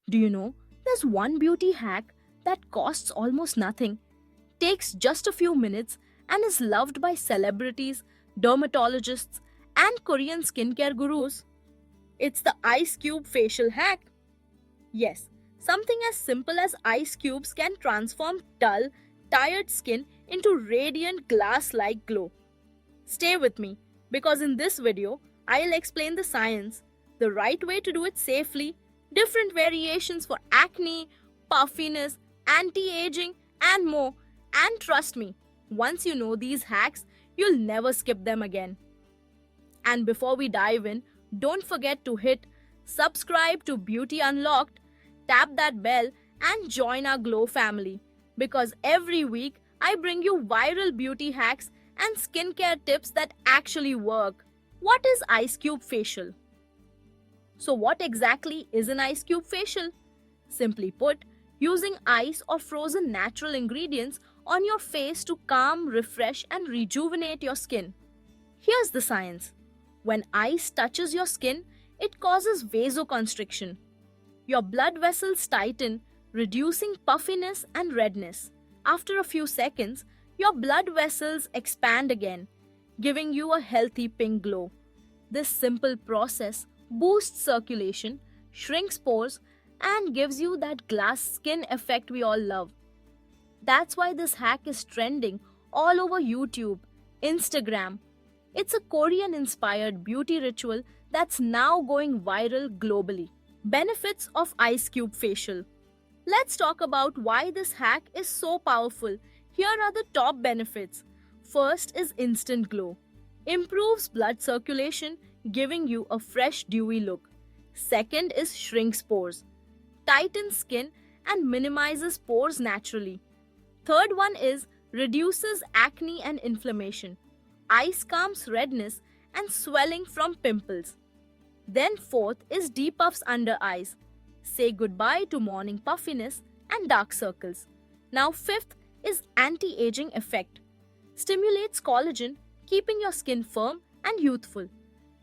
Do you know there's one beauty hack that costs almost nothing, takes just a few minutes, and is loved by celebrities, dermatologists, and Korean skincare gurus? It's the ice cube facial hack. Yes, something as simple as ice cubes can transform dull, tired skin into radiant glass like glow. Stay with me because in this video, I'll explain the science, the right way to do it safely, different variations for acne, puffiness, anti aging, and more. And trust me, once you know these hacks, you'll never skip them again. And before we dive in, don't forget to hit subscribe to Beauty Unlocked, tap that bell, and join our Glow family. Because every week I bring you viral beauty hacks and skincare tips that actually work. What is Ice Cube Facial? So, what exactly is an Ice Cube Facial? Simply put, using ice or frozen natural ingredients on your face to calm, refresh, and rejuvenate your skin. Here's the science. When ice touches your skin, it causes vasoconstriction. Your blood vessels tighten, reducing puffiness and redness. After a few seconds, your blood vessels expand again, giving you a healthy pink glow. This simple process boosts circulation, shrinks pores, and gives you that glass skin effect we all love. That's why this hack is trending all over YouTube, Instagram. It's a Korean inspired beauty ritual that's now going viral globally. Benefits of Ice Cube Facial. Let's talk about why this hack is so powerful. Here are the top benefits. First is instant glow. Improves blood circulation, giving you a fresh, dewy look. Second is shrinks pores. Tightens skin and minimizes pores naturally. Third one is reduces acne and inflammation. Ice calms redness and swelling from pimples. Then fourth is depuffs under eyes. Say goodbye to morning puffiness and dark circles. Now fifth is anti-aging effect. Stimulates collagen, keeping your skin firm and youthful.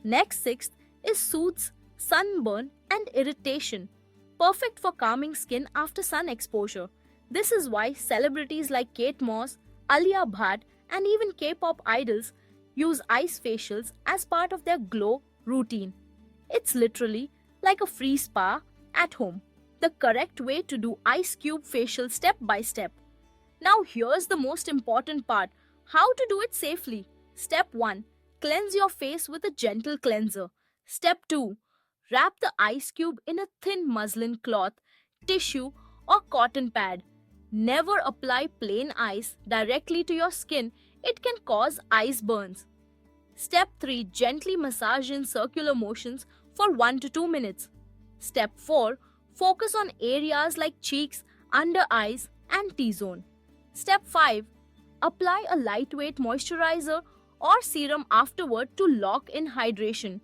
Next sixth is soothes sunburn and irritation. Perfect for calming skin after sun exposure. This is why celebrities like Kate Moss, Alia Bhatt, and even K-pop idols use ice facials as part of their glow routine. It's literally like a free spa at home. The correct way to do ice cube facial step by step. Now here's the most important part, how to do it safely. Step 1. Cleanse your face with a gentle cleanser. Step 2. Wrap the ice cube in a thin muslin cloth, tissue, or cotton pad. Never apply plain ice directly to your skin, it can cause ice burns. Step 3. Gently massage in circular motions for 1 to 2 minutes. Step 4. Focus on areas like cheeks, under eyes, and T-zone. Step 5. Apply a lightweight moisturizer or serum afterward to lock in hydration.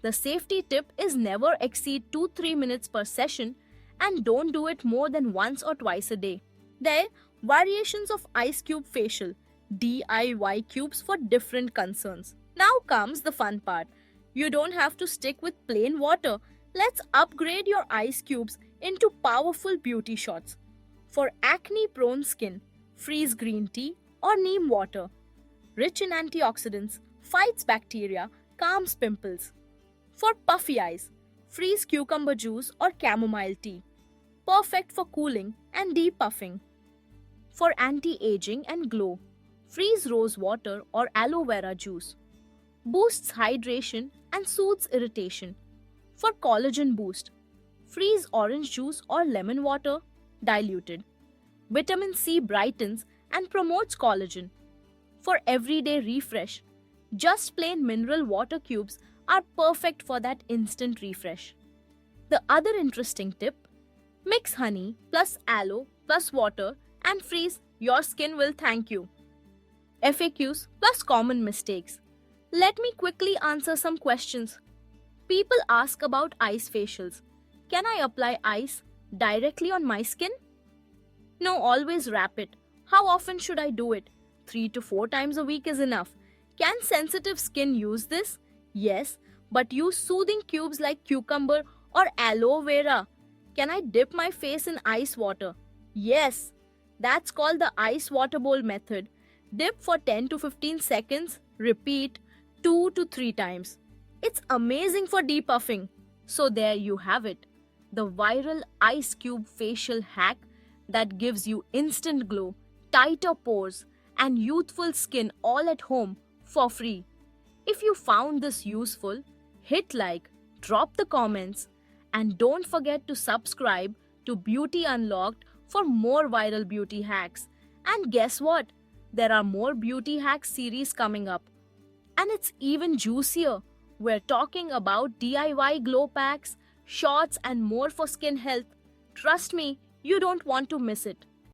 The safety tip is never exceed 2-3 minutes per session and don't do it more than once or twice a day. There are variations of ice cube facial, DIY cubes for different concerns. Now comes the fun part. You don't have to stick with plain water. Let's upgrade your ice cubes into powerful beauty shots. For acne-prone skin, freeze green tea or neem water. Rich in antioxidants, fights bacteria, calms pimples. For puffy eyes, freeze cucumber juice or chamomile tea. Perfect for cooling and depuffing. For anti-aging and glow, freeze rose water or aloe vera juice. Boosts hydration and soothes irritation. For collagen boost, freeze orange juice or lemon water, diluted. Vitamin C brightens and promotes collagen. For everyday refresh, just plain mineral water cubes are perfect for that instant refresh. The other interesting tip, mix honey plus aloe plus water and freeze, your skin will thank you. FAQs plus common mistakes. Let me quickly answer some questions. People ask about ice facials. Can I apply ice directly on my skin? No, always wrap it. How often should I do it? 3 to 4 times a week is enough. Can sensitive skin use this? Yes, but use soothing cubes like cucumber or aloe vera. Can I dip my face in ice water? Yes, that's called the ice water bowl method. Dip for 10 to 15 seconds, repeat 2 to 3 times. It's amazing for depuffing. So, there you have it, the viral ice cube facial hack that gives you instant glow, tighter pores, and youthful skin all at home for free. If you found this useful, hit like, drop the comments, and don't forget to subscribe to Beauty Unlocked for more viral beauty hacks. And guess what? There are more beauty hacks series coming up. And it's even juicier. We're talking about DIY glow packs, shots, and more for skin health. Trust me, you don't want to miss it.